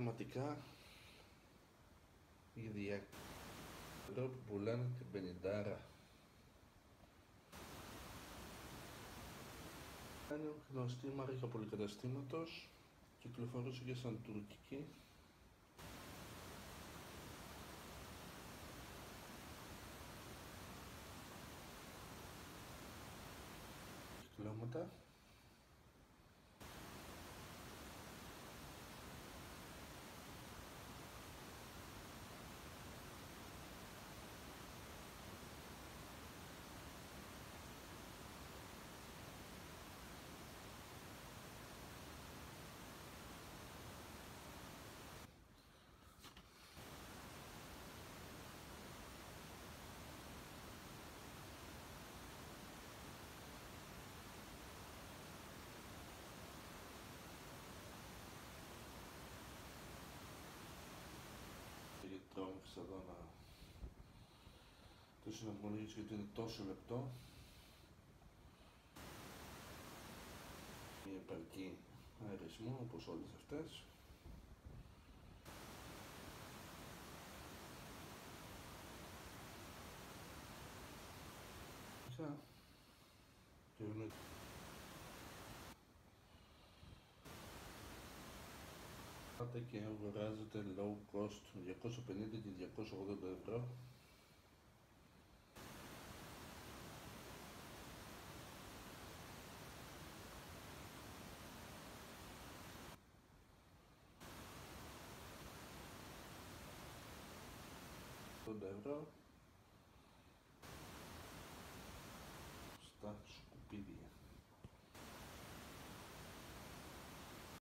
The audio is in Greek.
πραγματικά η που πουλάνε την πενηντάρα. Είναι γνωστή μάρκα πολυκαταστήματος, κυκλοφορούσε και σαν τουρκική. Κυκλώματα. Γιατί τρόμαξα εδώ να το συναπομονήσω, γιατί είναι τόσο λεπτό. Είναι επαρκή αερισμό όπως όλες αυτές. Και πάτε και αγοράζετε low cost 250 και 280 ευρώ. €80 στα